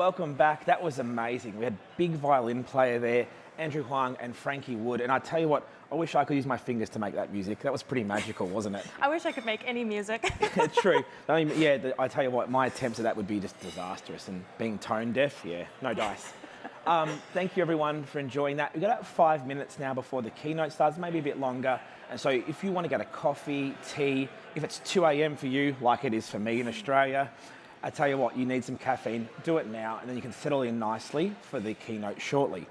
welcome back. That was amazing. We had big violin player there, Andrew Huang and Frankie Wood. And I tell you what, I wish I could use my fingers to make that music. That was pretty magical, wasn't it? I wish I could make any music. True. I mean, yeah, I tell you what, my attempts at that would be just disastrous. And being tone deaf, yeah, no dice. Thank you everyone for enjoying that. We've got about 5 minutes now before the keynote starts, maybe a bit longer. And so if you want to get a coffee, tea, if it's 2 a.m. for you, like it is for me in Australia, I tell you what, you need some caffeine, do it now, and then you can settle in nicely for the keynote shortly.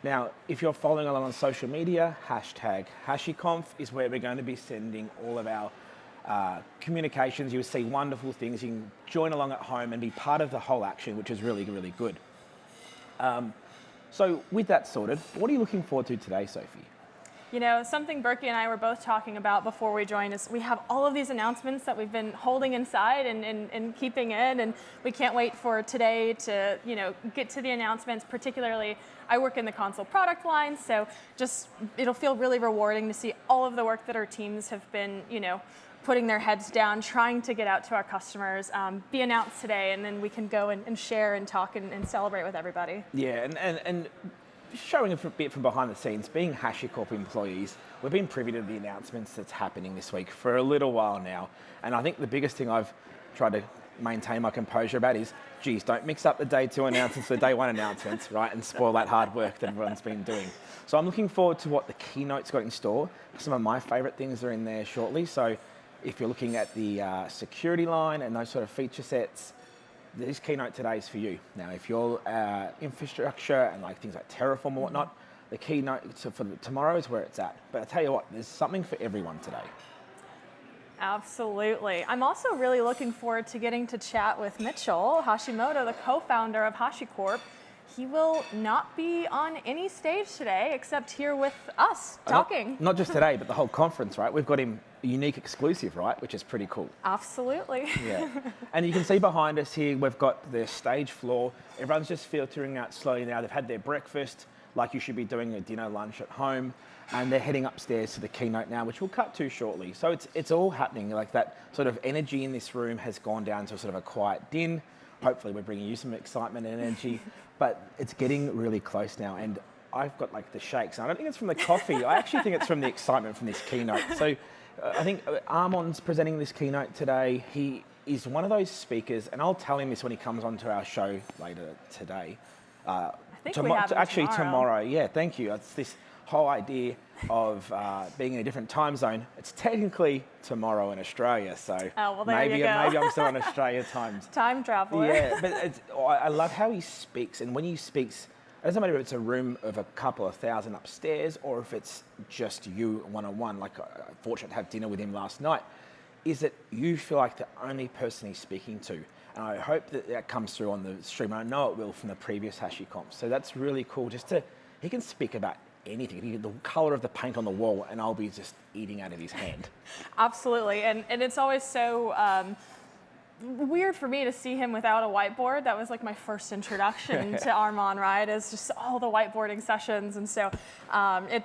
Now, if you're following along on social media, hashtag HashiConf is where we're going to be sending all of our communications. You'll see wonderful things. You can join along at home and be part of the whole action, which is really, really good. So with that sorted, what are you looking forward to today, Sophie? You know, something Berkey and I were both talking about before we joined is we have all of these announcements that we've been holding inside and keeping in, and we can't wait for today to, get to the announcements. Particularly, I work in the console product line, so it'll feel really rewarding to see all of the work that our teams have been, putting their heads down, trying to get out to our customers, be announced today, and then we can go and share and talk and celebrate with everybody. Yeah, and showing a bit from behind the scenes, being HashiCorp employees, we've been privy to the announcements that's happening this week for a little while now. And I think the biggest thing I've tried to maintain my composure about is, geez, don't mix up the day 2 announcements with the day 1 announcements, right? And spoil that hard work that everyone's been doing. So I'm looking forward to what the keynote's got in store. Some of my favorite things are in there shortly. So if you're looking at the security line and those sort of feature sets, this keynote today is for you. Now, if you're infrastructure and like things like Terraform and whatnot, the keynote for tomorrow is where it's at. But I tell you what, there's something for everyone today. Absolutely. I'm also really looking forward to getting to chat with Mitchell Hashimoto, the co-founder of HashiCorp. He will not be on any stage today except here with us talking. Not just today, but the whole conference, right? We've got him a unique exclusive, right? Which is pretty cool. Absolutely. Yeah. And you can see behind us here, we've got the stage floor. Everyone's just filtering out slowly now. They've had their breakfast, like you should be doing a dinner lunch at home. And they're heading upstairs to the keynote now, which we'll cut to shortly. So it's all happening. Like that sort of energy in this room has gone down to sort of a quiet din. Hopefully we're bringing you some excitement and energy, but it's getting really close now. And I've got like the shakes. I don't think it's from the coffee. I actually think it's from the excitement from this keynote. So I think Armon's presenting this keynote today. He is one of those speakers, and I'll tell him this when he comes onto our show later today. I think we have him tomorrow. Yeah, thank you. It's this whole idea of being in a different time zone. It's technically tomorrow in Australia, so maybe I'm still on Australia times. Time traveler. Yeah, but I love how he speaks, and when he speaks, it doesn't matter if it's a room of a couple of thousand upstairs or if it's just you one-on-one, like I'm fortunate to have dinner with him last night, is that you feel like the only person he's speaking to. And I hope that comes through on the stream. I know it will from the previous HashiConf. So that's really cool. He can speak about anything, the color of the paint on the wall, and I'll be just eating out of his hand. Absolutely, and it's always so weird for me to see him without a whiteboard. That was like my first introduction to Armon, right? Is just all the whiteboarding sessions, and so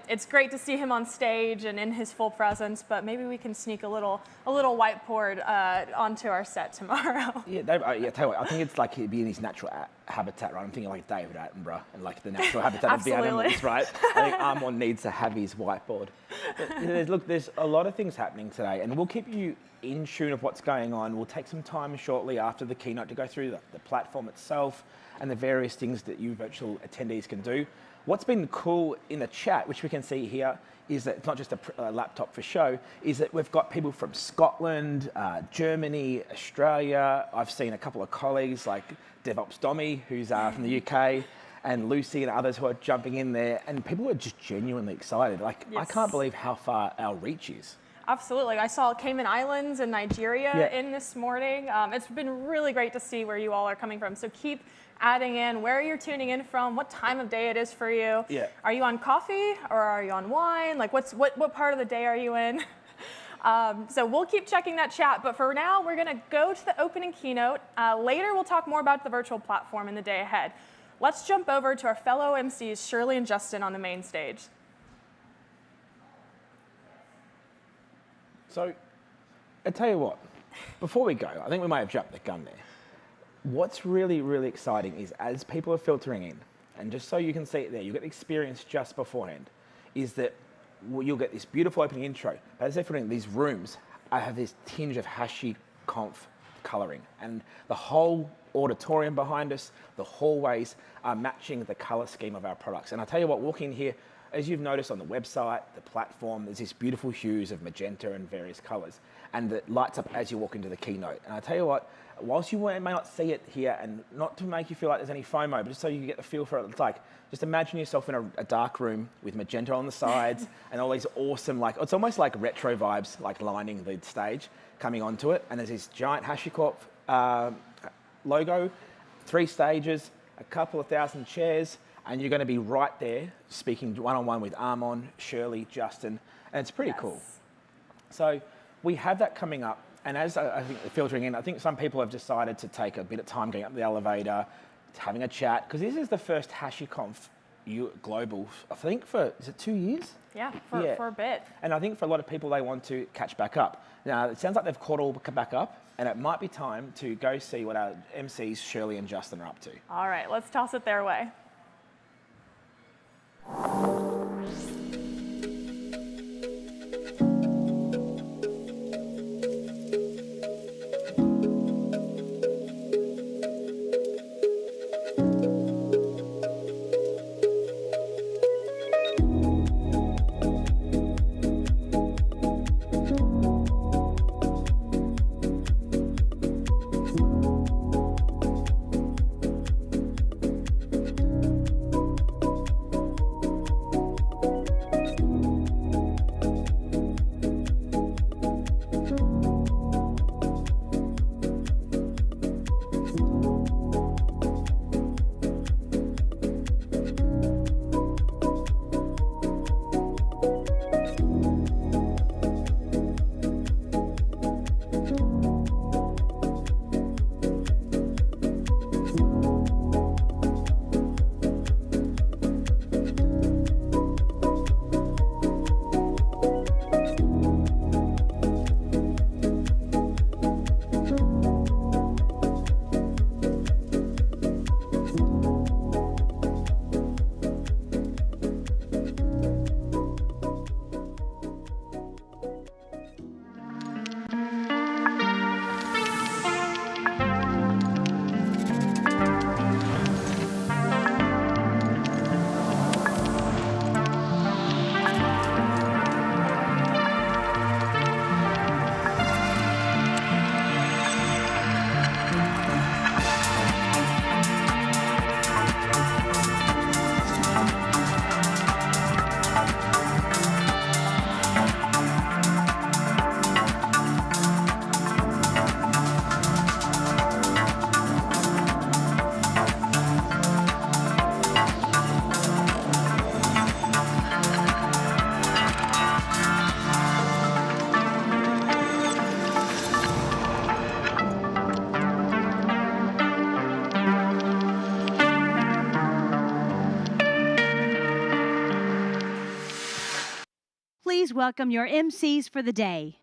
it's great to see him on stage and in his full presence. But maybe we can sneak a little whiteboard onto our set tomorrow. Yeah, tell you what, I think it's like he'd be in his natural habitat, right? I'm thinking like David Attenborough and like the natural habitat of the animals, right? I think Armon needs to have his whiteboard. But, there's a lot of things happening today, and we'll keep you in tune of what's going on. We'll take some time shortly after the keynote to go through the platform itself and the various things that you virtual attendees can do. What's been cool in the chat, which we can see here, is that it's not just a laptop for show, is that we've got people from Scotland, Germany, Australia. I've seen a couple of colleagues like DevOps Domi, who's from the UK, and Lucy and others who are jumping in there, and people are just genuinely excited. Like, yes. I can't believe how far our reach is. Absolutely. I saw Cayman Islands and Nigeria in this morning. It's been really great to see where you all are coming from. So keep adding in where you're tuning in from, what time of day it is for you. Yeah. Are you on coffee or are you on wine? Like what part of the day are you in? So we'll keep checking that chat. But for now, we're going to go to the opening keynote. Later, we'll talk more about the virtual platform in the day ahead. Let's jump over to our fellow MCs, Shirley and Justin, on the main stage. So, I tell you what, before we go, I think we might have jumped the gun there. what's really, really exciting is as people are filtering in, and just so you can see it there, you get the experience just beforehand, is that you'll get this beautiful opening intro. But as they're filtering, these rooms have this tinge of HashiConf colouring, and the whole auditorium behind us, the hallways are matching the colour scheme of our products. And I tell you what, walking in here, as you've noticed on the website, the platform, there's this beautiful hues of magenta and various colours, and it lights up as you walk into the keynote. And I tell you what, whilst you may not see it here, and not to make you feel like there's any FOMO, but just so you get the feel for it, it's like, just imagine yourself in a dark room with magenta on the sides and all these awesome, like, it's almost like retro vibes, like lining the stage, coming onto it. And there's this giant HashiCorp logo, 3 stages, a couple of thousand chairs, and you're going to be right there speaking one-on-one with Armon, Shirley, Justin, and it's pretty cool. So we have that coming up, and as I think filtering in, I think some people have decided to take a bit of time going up the elevator, having a chat, because this is the first HashiConf global, I think is it 2 years? Yeah, for a bit. And I think for a lot of people, they want to catch back up. Now, it sounds like they've caught all back up, and it might be time to go see what our MCs, Shirley and Justin, are up to. All right, let's toss it their way. Please welcome your MCs for the day.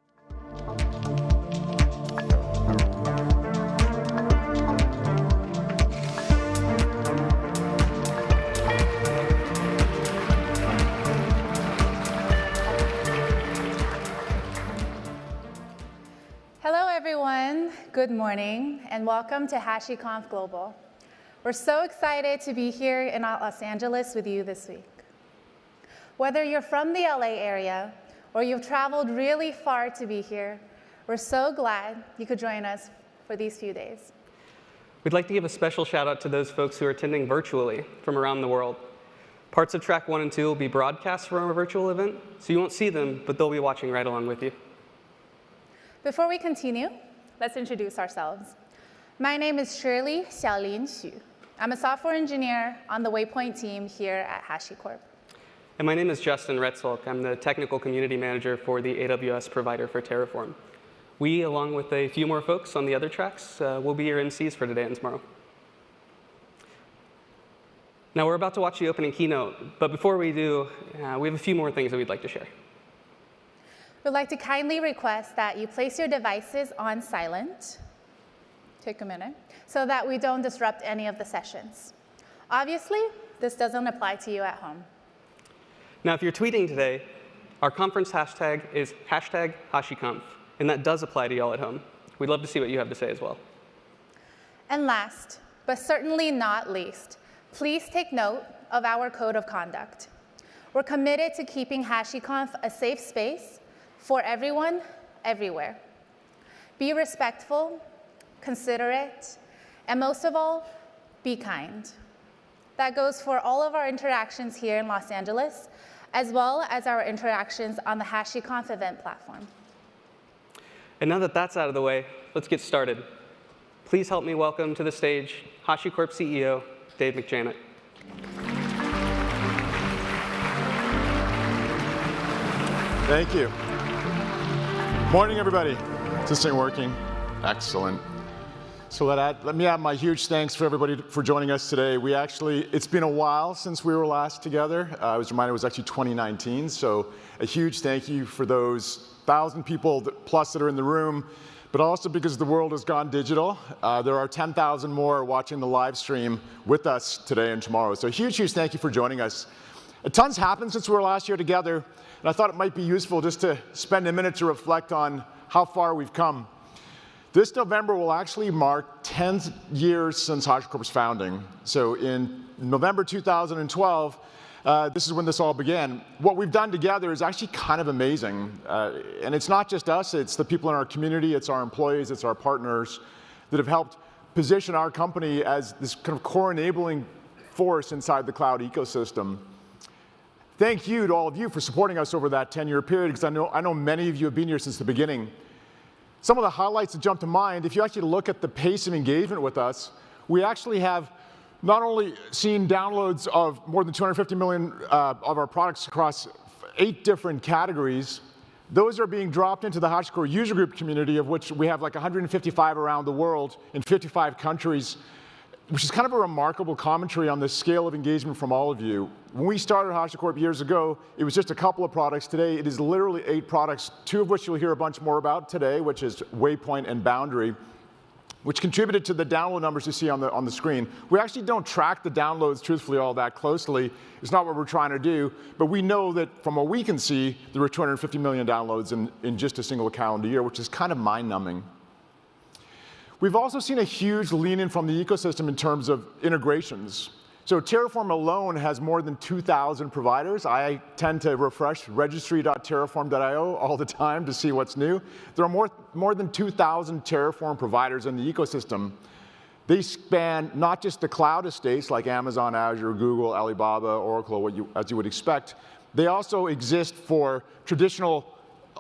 Hello, everyone. Good morning, and welcome to HashiConf Global. We're so excited to be here in Los Angeles with you this week. Whether you're from the LA area or you've traveled really far to be here, we're so glad you could join us for these few days. We'd like to give a special shout out to those folks who are attending virtually from around the world. Parts of track 1 and 2 will be broadcast from our virtual event, so you won't see them, but they'll be watching right along with you. Before we continue, let's introduce ourselves. My name is Shirley Xiaolin Xu. I'm a software engineer on the Waypoint team here at HashiCorp. And my name is Justin Retzolk. I'm the technical community manager for the AWS provider for Terraform. We, along with a few more folks on the other tracks, will be your MCs for today and tomorrow. Now, we're about to watch the opening keynote, but before we do, we have a few more things that we'd like to share. We'd like to kindly request that you place your devices on silent, take a minute, so that we don't disrupt any of the sessions. Obviously, this doesn't apply to you at home. Now, if you're tweeting today, our conference hashtag is #HashiConf, and that does apply to y'all at home. We'd love to see what you have to say as well. And last, but certainly not least, please take note of our code of conduct. We're committed to keeping HashiConf a safe space for everyone, everywhere. Be respectful, considerate, and most of all, be kind. That goes for all of our interactions here in Los Angeles, as well as our interactions on the HashiConf event platform. And now that that's out of the way, let's get started. Please help me welcome to the stage HashiCorp CEO, Dave McJannet. Thank you. Morning, everybody. Is this thing working? Excellent. So let me add my huge thanks for everybody for joining us today. It's been a while since we were last together. I was reminded it was actually 2019. So a huge thank you for those 1,000 people plus that are in the room, but also because the world has gone digital. There are 10,000 more watching the live stream with us today and tomorrow. So a huge, huge thank you for joining us. A ton's happened since we were last year together, and I thought it might be useful just to spend a minute to reflect on how far we've come. This November will actually mark 10 years since HashiCorp's founding. So in November 2012, this is when this all began. What we've done together is actually kind of amazing. And it's not just us, it's the people in our community, it's our employees, it's our partners that have helped position our company as this kind of core enabling force inside the cloud ecosystem. Thank you to all of you for supporting us over that 10-year period, because I know many of you have been here since the beginning. Some of the highlights that jump to mind, if you actually look at the pace of engagement with us, we actually have not only seen downloads of more than 250 million of our products across 8 different categories. Those are being dropped into the HashiCorp user group community, of which we have like 155 around the world in 55 countries, which is kind of a remarkable commentary on the scale of engagement from all of you. When we started HashiCorp years ago, it was just a couple of products. Today, it is literally 8 products, 2 of which you'll hear a bunch more about today, which is Waypoint and Boundary, which contributed to the download numbers you see on the screen. We actually don't track the downloads, truthfully, all that closely. It's not what we're trying to do, but we know that from what we can see, there were 250 million downloads in just a single calendar year, which is kind of mind-numbing. We've also seen a huge lean in from the ecosystem in terms of integrations. So Terraform alone has more than 2,000 providers. I tend to refresh registry.terraform.io all the time to see what's new. There are more than 2,000 Terraform providers in the ecosystem. They span not just the cloud estates like Amazon, Azure, Google, Alibaba, Oracle, as you would expect. They also exist for traditional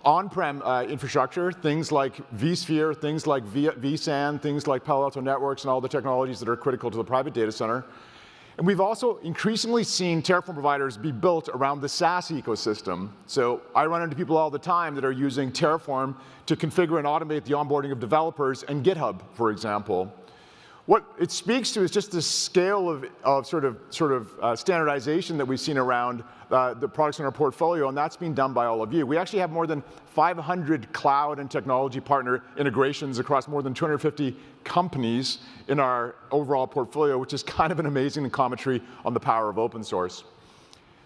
on-prem infrastructure, things like vSphere, things like vSAN, things like Palo Alto Networks, and all the technologies that are critical to the private data center. And we've also increasingly seen Terraform providers be built around the SaaS ecosystem. So I run into people all the time that are using Terraform to configure and automate the onboarding of developers and GitHub, for example. What it speaks to is just the scale of sort of standardization that we've seen around the products in our portfolio, and that's being done by all of you. We actually have more than 500 cloud and technology partner integrations across more than 250 companies in our overall portfolio, which is kind of an amazing commentary on the power of open source.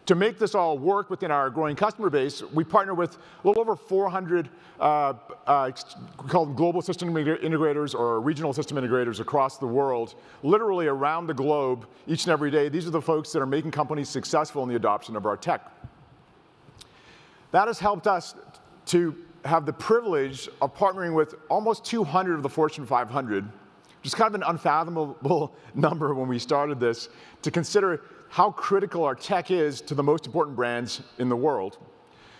To make this all work within our growing customer base, we partner with a little over 400 we call them global system integrators or regional system integrators across the world, literally around the globe, each and every day. These are the folks that are making companies successful in the adoption of our tech. That has helped us to have the privilege of partnering with almost 200 of the Fortune 500, which is kind of an unfathomable number when we started this, to consider how critical our tech is to the most important brands in the world.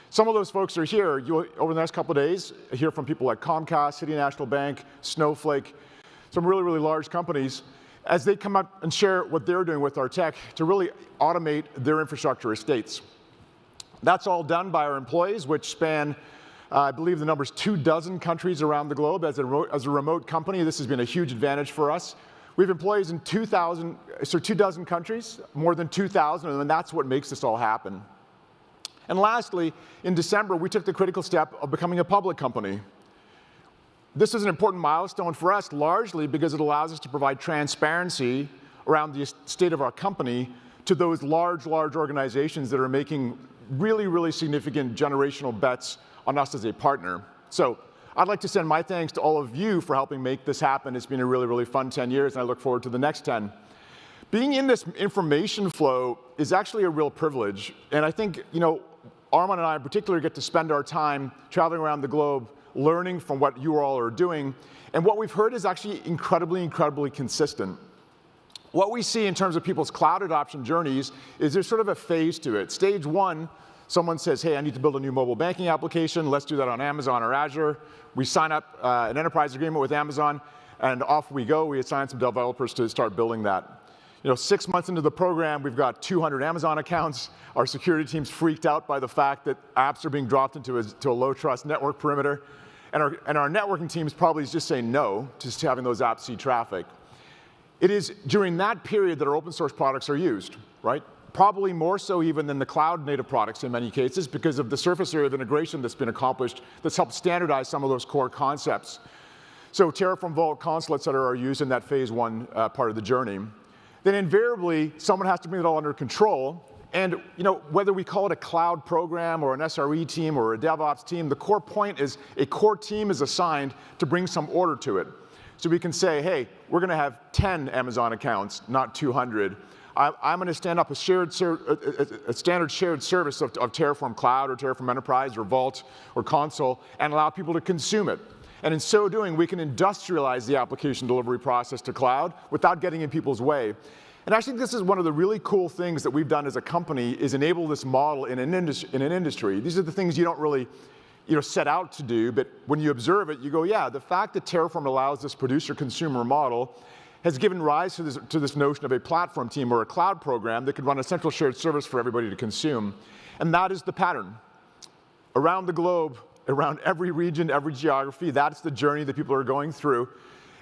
Some of those folks are here. You'll, over the next couple of days, hear from people like Comcast, City National Bank, Snowflake, some really, really large companies, as they come up and share what they're doing with our tech to really automate their infrastructure estates. That's all done by our employees, which span, I believe the number's 24 countries around the globe. As a remote company, this has been a huge advantage for us. We have employees in 24 countries, more than 2,000, and that's what makes this all happen. And lastly, in December, we took the critical step of becoming a public company. This is an important milestone for us, largely because it allows us to provide transparency around the state of our company to those large organizations that are making really, really significant generational bets on us as a partner. So I'd like to send my thanks to all of you for helping make this happen. It's been a really, really fun 10 years, and I look forward to the next 10. Being in this information flow is actually a real privilege, and I think, Armand and I in particular get to spend our time traveling around the globe, learning from what you all are doing, and what we've heard is actually incredibly consistent. What we see in terms of people's cloud adoption journeys is there's sort of a phase to it. Stage one, someone says, hey, I need to build a new mobile banking application. Let's do that on Amazon or Azure. We sign up an enterprise agreement with Amazon, and off we go. We assign some developers to start building that. 6 months into the program, we've got 200 Amazon accounts. Our security team's freaked out by the fact that apps are being dropped into a low-trust network perimeter. And our networking team's probably just saying no to just having those apps see traffic. It is during that period that our open source products are used, right? Probably more so even than the cloud native products in many cases because of the surface area of integration that's been accomplished that's helped standardize some of those core concepts. So Terraform, Vault, Consul, et cetera, are used in that phase one part of the journey. Then invariably, someone has to bring it all under control. And whether we call it a cloud program or an SRE team or a DevOps team, the core point is a core team is assigned to bring some order to it. So we can say, hey, we're going to have 10 Amazon accounts, not 200. I'm going to stand up a standard shared service of Terraform Cloud or Terraform Enterprise or Vault or Consul and allow people to consume it. And in so doing, we can industrialize the application delivery process to cloud without getting in people's way. And I think this is one of the really cool things that we've done as a company is enable this model in an industry. These are the things you don't really set out to do, but when you observe it, you go, yeah, the fact that Terraform allows this producer-consumer model has given rise to this notion of a platform team or a cloud program that could run a central shared service for everybody to consume. And that is the pattern. Around the globe, around every region, every geography, that's the journey that people are going through.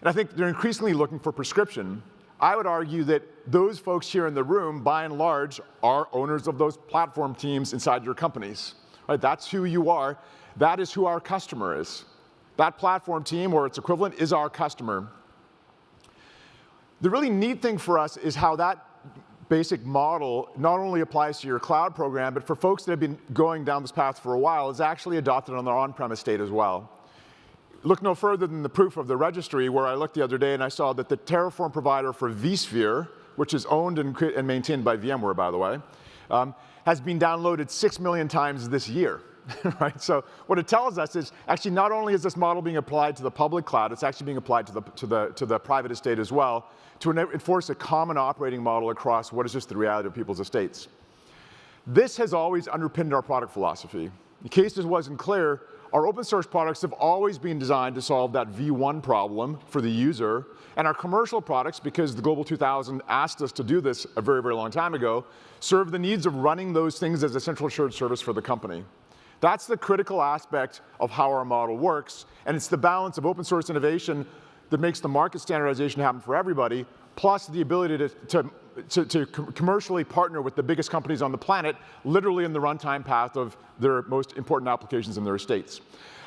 And I think they're increasingly looking for prescription. I would argue that those folks here in the room, by and large, are owners of those platform teams inside your companies. Right? That's who you are. That is who our customer is. That platform team or its equivalent is our customer. The really neat thing for us is how that basic model not only applies to your cloud program, but for folks that have been going down this path for a while, is actually adopted on their on-premise state as well. Look no further than the proof of the registry, where I looked the other day and I saw that the Terraform provider for vSphere, which is owned and maintained by VMware, by the way, has been downloaded 6 million times this year. Right? So what it tells us is actually not only is this model being applied to the public cloud, it's actually being applied to the private estate as well to enforce a common operating model across what is just the reality of people's estates. This has always underpinned our product philosophy. In case this wasn't clear, our open source products have always been designed to solve that V1 problem for the user, and our commercial products, because the Global 2000 asked us to do this a very, very long time ago, serve the needs of running those things as a central shared service for the company. That's the critical aspect of how our model works, and it's the balance of open source innovation that makes the market standardization happen for everybody, plus the ability to commercially partner with the biggest companies on the planet, literally in the runtime path of their most important applications in their estates.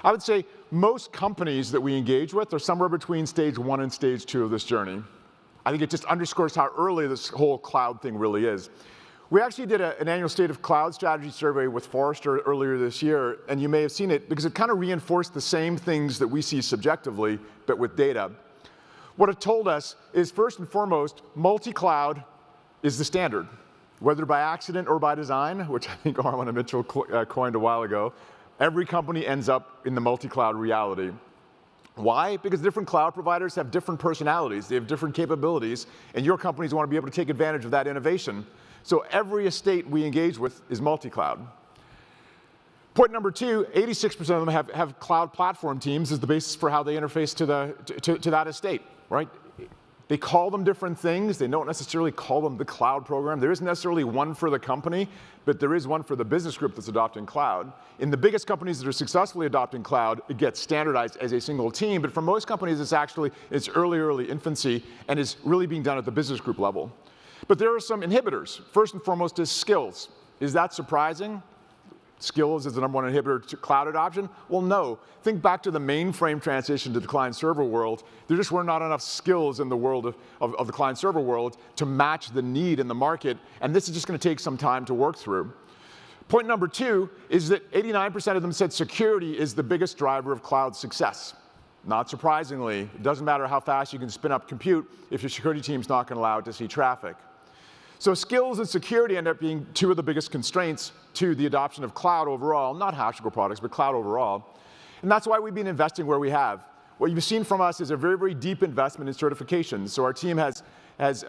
I would say most companies that we engage with are somewhere between stage 1 and stage 2 of this journey. I think it just underscores how early this whole cloud thing really is. We actually did an annual State of Cloud Strategy survey with Forrester earlier this year, and you may have seen it because it kind of reinforced the same things that we see subjectively, but with data. What it told us is, first and foremost, multi-cloud is the standard, whether by accident or by design, which I think Armand and Mitchell coined a while ago. Every company ends up in the multi-cloud reality. Why? Because different cloud providers have different personalities, they have different capabilities, and your companies want to be able to take advantage of that innovation. So every estate we engage with is multi-cloud. Point number 2, 86% of them have cloud platform teams as the basis for how they interface to that estate, right? They call them different things. They don't necessarily call them the cloud program. There isn't necessarily one for the company, but there is one for the business group that's adopting cloud. In the biggest companies that are successfully adopting cloud, it gets standardized as a single team, but for most companies, it's early infancy and is really being done at the business group level. But there are some inhibitors. First and foremost is skills. Is that surprising? skills is the #1 inhibitor to cloud adoption? Well, no. Think back to the mainframe transition to the client-server world. There just were not enough skills in the world of the client-server world to match the need in the market, and this is just going to take some time to work through. Point number 2 is that 89% of them said security is the biggest driver of cloud success. Not surprisingly, it doesn't matter how fast you can spin up compute if your security team's not going to allow it to see traffic. So skills and security end up being 2 of the biggest constraints to the adoption of cloud overall, not HashiCorp products, but cloud overall. And that's why we've been investing where we have. What you've seen from us is a very, very deep investment in certifications. So our team has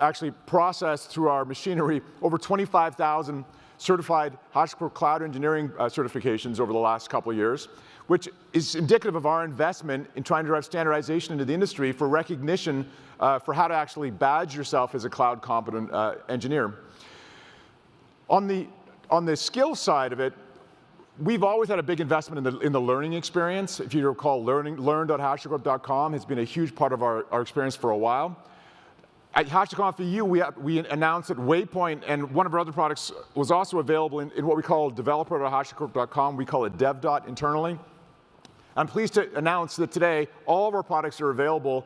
actually processed through our machinery over 25,000 certified HashiCorp cloud engineering certifications over the last couple of years, which is indicative of our investment in trying to drive standardization into the industry for recognition for how to actually badge yourself as a cloud competent engineer. On the skill side of it, we've always had a big investment in the learning experience. If you recall, learn.hashicorp.com has been a huge part of our experience for a while. At HashiConf EU, we announced that Waypoint and one of our other products was also available in what we call developer.hashicorp.com. We call it dev. Internally. I'm pleased to announce that today all of our products are available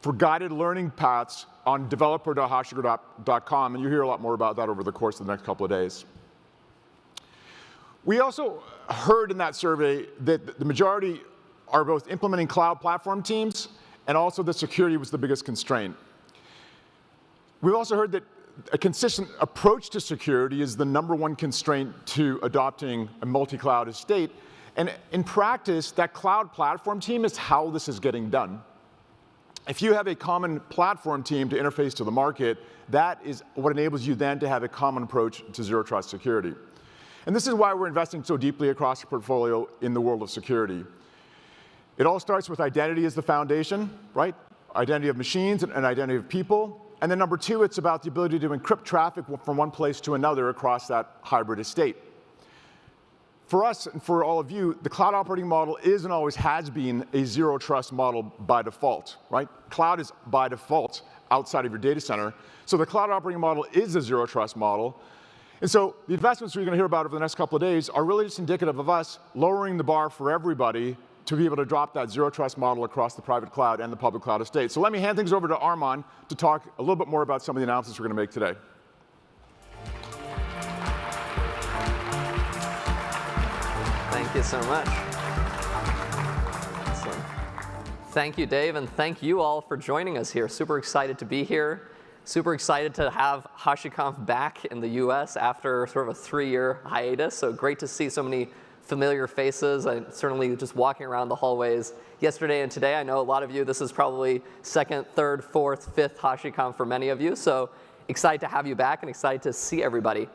for guided learning paths on developer.hashicorp.com, and you'll hear a lot more about that over the course of the next couple of days. We also heard in that survey that the majority are both implementing cloud platform teams, and also that security was the biggest constraint. We've also heard that a consistent approach to security is the #1 constraint to adopting a multi-cloud estate. And in practice, that cloud platform team is how this is getting done. If you have a common platform team to interface to the market, that is what enables you then to have a common approach to zero trust security. And this is why we're investing so deeply across the portfolio in the world of security. It all starts with identity as the foundation, right? Identity of machines and identity of people. And then number 2, it's about the ability to encrypt traffic from one place to another across that hybrid estate. For us and for all of you, the cloud operating model is and always has been a zero trust model by default, right? Cloud is by default outside of your data center. So the cloud operating model is a zero trust model. And so the investments we're going to hear about over the next couple of days are really just indicative of us lowering the bar for everybody to be able to drop that zero trust model across the private cloud and the public cloud estate. So let me hand things over to Armon to talk a little bit more about some of the announcements we're going to make today. Thank you so much. Awesome. Thank you, Dave, and thank you all for joining us here. Super excited to be here. Super excited to have HashiConf back in the US after sort of a 3-year hiatus. So great to see so many familiar faces. I certainly just walking around the hallways yesterday and today. I know a lot of you, this is probably 2nd, 3rd, 4th, 5th HashiConf for many of you. So excited to have you back and excited to see everybody.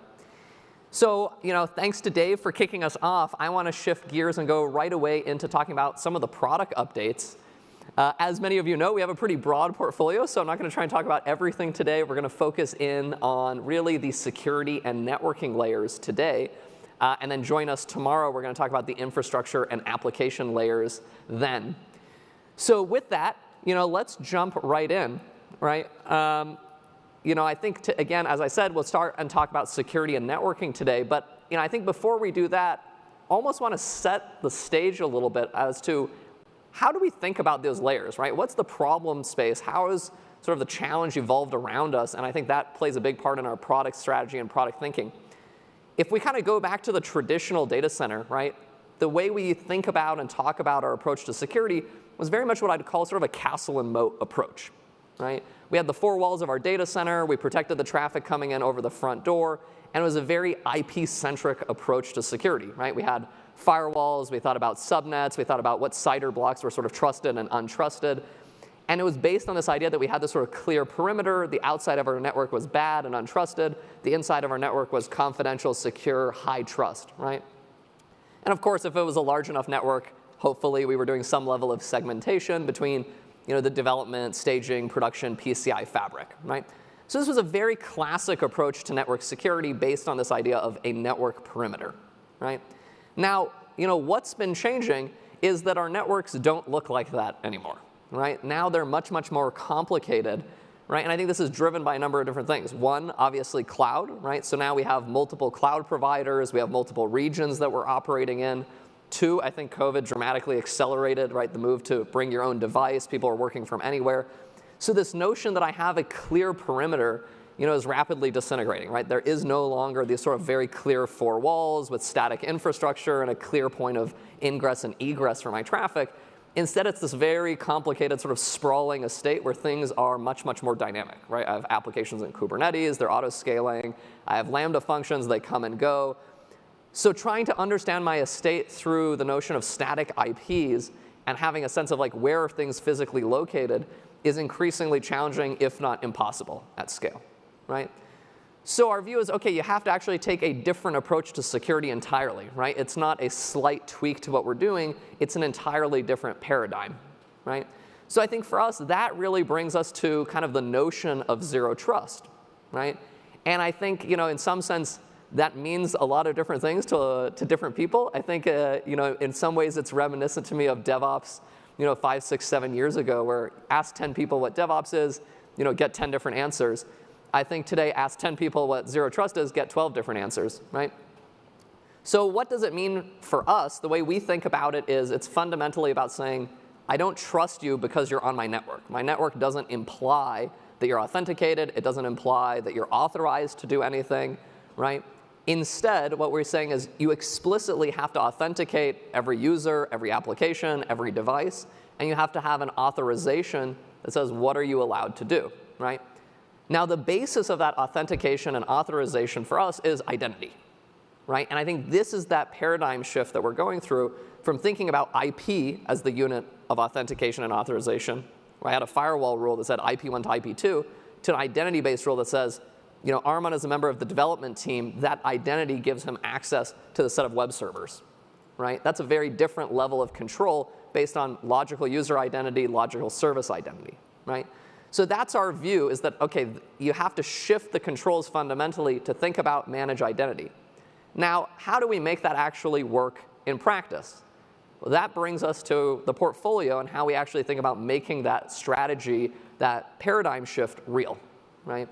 So, thanks to Dave for kicking us off. I want to shift gears and go right away into talking about some of the product updates. As many of you know, we have a pretty broad portfolio, so I'm not going to try and talk about everything today. We're going to focus in on really the security and networking layers today. And then join us tomorrow. We're going to talk about the infrastructure and application layers then. So with that, let's jump right in, right? I think, again, as I said, we'll start and talk about security and networking today. But I think before we do that, almost want to set the stage a little bit as to how do we think about those layers, right? What's the problem space? How is sort of the challenge evolved around us? And I think that plays a big part in our product strategy and product thinking. If we kind of go back to the traditional data center, right, the way we think about and talk about our approach to security was very much what I'd call sort of a castle and moat approach, right? We had the 4 walls of our data center. We protected the traffic coming in over the front door. And it was a very IP-centric approach to security, right? We had firewalls. We thought about subnets. We thought about what CIDR blocks were sort of trusted and untrusted. And it was based on this idea that we had this sort of clear perimeter. The outside of our network was bad and untrusted. The inside of our network was confidential, secure, high trust, right? And of course, if it was a large enough network, hopefully we were doing some level of segmentation between the development, staging, production, PCI fabric, right? So this was a very classic approach to network security based on this idea of a network perimeter, right? Now, what's been changing is that our networks don't look like that anymore, right? Now they're much, much more complicated, right? And I think this is driven by a number of different things. One, obviously cloud, right? So now we have multiple cloud providers, we have multiple regions that we're operating in. Two, I think COVID dramatically accelerated, right, the move to bring your own device. People are working from anywhere. So this notion that I have a clear perimeter, is rapidly disintegrating, right? There is no longer these sort of very clear four walls with static infrastructure and a clear point of ingress and egress for my traffic. Instead, it's this very complicated sort of sprawling estate where things are much, much more dynamic, right? I have applications in Kubernetes, they're auto-scaling. I have Lambda functions, they come and go. So trying to understand my estate through the notion of static IPs and having a sense of like where are things physically located is increasingly challenging, if not impossible, at scale, right? So our view is, okay, you have to actually take a different approach to security entirely, right? It's not a slight tweak to what we're doing, it's an entirely different paradigm, right? So I think for us, that really brings us to kind of the notion of zero trust, right? And I think, in some sense, that means a lot of different things to different people. I think, in some ways it's reminiscent to me of DevOps, 5, 6, 7 years ago, where ask 10 people what DevOps is, get 10 different answers. I think today, ask 10 people what zero trust is, get 12 different answers, right? So what does it mean for us? The way we think about it is it's fundamentally about saying, I don't trust you because you're on my network. My network doesn't imply that you're authenticated. It doesn't imply that you're authorized to do anything, right? Instead, what we're saying is you explicitly have to authenticate every user, every application, every device, and you have to have an authorization that says, what are you allowed to do, right? Now, the basis of that authentication and authorization for us is identity, right? And I think this is that paradigm shift that we're going through from thinking about IP as the unit of authentication and authorization, where I had a firewall rule that said IP1 to IP2, to an identity-based rule that says, Armon is a member of the development team. That identity gives him access to the set of web servers, right? That's a very different level of control based on logical user identity, logical service identity, right? So that's our view, is that, okay, you have to shift the controls fundamentally to think about manage identity. Now, how do we make that actually work in practice? Well, that brings us to the portfolio and how we actually think about making that strategy, that paradigm shift real, right?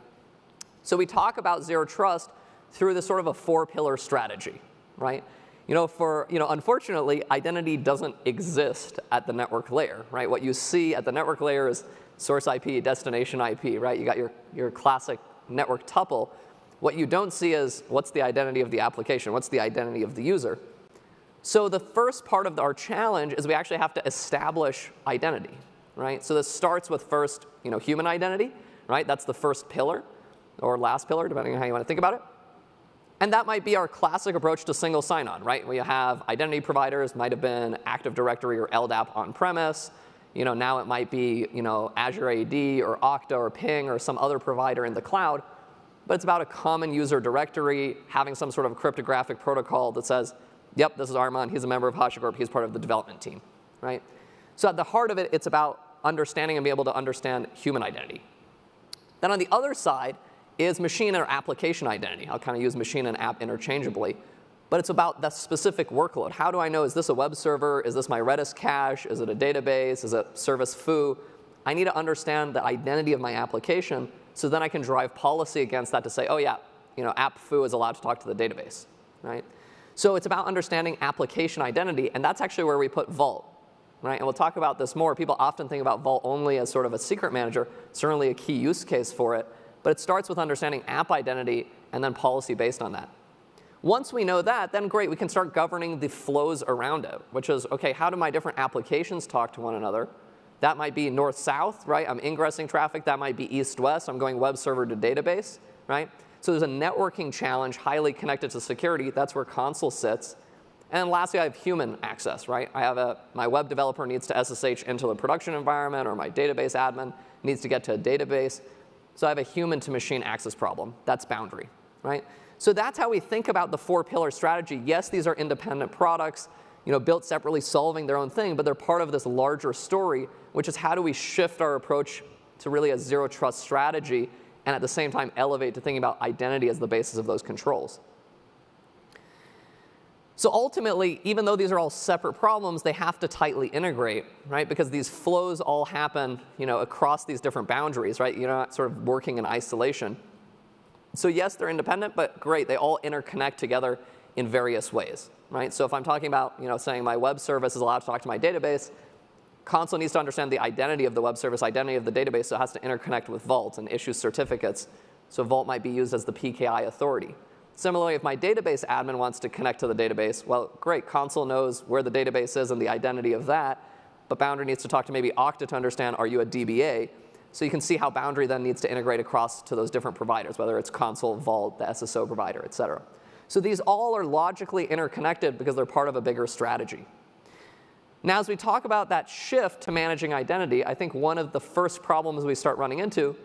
So we talk about zero trust through this sort of a 4-pillar strategy, right? Unfortunately, identity doesn't exist at the network layer, right? What you see at the network layer is source IP, destination IP, right? You got your classic network tuple. What you don't see is what's the identity of the application, what's the identity of the user. So the first part of our challenge is we actually have to establish identity, right? So this starts with first, human identity, right? That's the first pillar, or last pillar, depending on how you want to think about it. And that might be our classic approach to single sign-on, right? We have identity providers, might have been Active Directory or LDAP on-premise. Now it might be, Azure AD or Okta or Ping or some other provider in the cloud. But it's about a common user directory, having some sort of cryptographic protocol that says, yep, this is Armon, he's a member of HashiCorp, he's part of the development team, right? So at the heart of it, it's about understanding and being able to understand human identity. Then on the other side is machine or application identity. I'll kind of use machine and app interchangeably. But it's about that specific workload. How do I know, is this a web server? Is this my Redis cache? Is it a database? Is it service foo? I need to understand the identity of my application so then I can drive policy against that to say, oh yeah, app foo is allowed to talk to the database, right? So it's about understanding application identity, and that's actually where we put Vault, right? And we'll talk about this more. People often think about Vault only as sort of a secret manager, certainly a key use case for it. But it starts with understanding app identity and then policy based on that. Once we know that, then great, we can start governing the flows around it, which is, okay, how do my different applications talk to one another? That might be north-south, right? I'm ingressing traffic. That might be east-west. I'm going web server to database, right? So there's a networking challenge highly connected to security. That's where Consul sits. And lastly, I have human access, right? I have my web developer needs to SSH into the production environment, or my database admin needs to get to a database. So I have a human-to-machine access problem. That's boundary, right? So that's how we think about the 4-pillar strategy. Yes, these are independent products, built separately, solving their own thing, but they're part of this larger story, which is how do we shift our approach to really a zero-trust strategy and at the same time elevate to thinking about identity as the basis of those controls. So ultimately, even though these are all separate problems, they have to tightly integrate, right? Because these flows all happen, across these different boundaries, right? You're not sort of working in isolation. So yes, they're independent, but great, they all interconnect together in various ways, right? So if I'm talking about, saying my web service is allowed to talk to my database, Consul needs to understand the identity of the web service, identity of the database, so it has to interconnect with Vault and issue certificates. So Vault might be used as the PKI authority. Similarly, if my database admin wants to connect to the database, well, great, Consul knows where the database is and the identity of that, but Boundary needs to talk to maybe Okta to understand, are you a DBA? So you can see how Boundary then needs to integrate across to those different providers, whether it's Consul, Vault, the SSO provider, et cetera. So these all are logically interconnected because they're part of a bigger strategy. Now, as we talk about that shift to managing identity, I think one of the first problems we start running into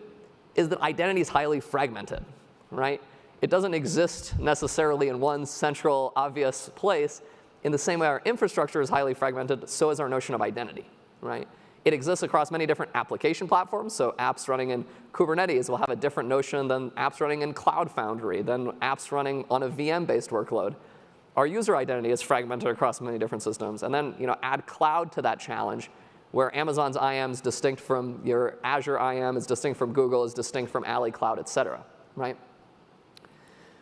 is that identity is highly fragmented, right? It doesn't exist necessarily in one central, obvious place. In the same way our infrastructure is highly fragmented, so is our notion of identity, right? It exists across many different application platforms. So apps running in Kubernetes will have a different notion than apps running in Cloud Foundry, than apps running on a VM-based workload. Our user identity is fragmented across many different systems. And then add cloud to that challenge, where Amazon's IAM is distinct from your Azure IAM, is distinct from Google, is distinct from Ali Cloud, et cetera, right?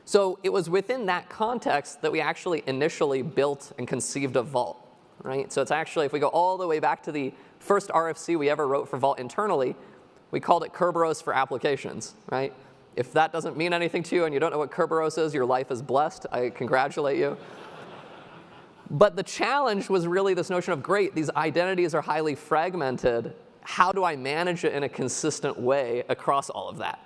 So it was within that context that we actually initially built and conceived of Vault, right? So it's actually, if we go all the way back to the first RFC we ever wrote for Vault internally, we called it Kerberos for applications, right? If that doesn't mean anything to you and you don't know what Kerberos is, your life is blessed. I congratulate you. But the challenge was really this notion of, great, these identities are highly fragmented. How do I manage it in a consistent way across all of that?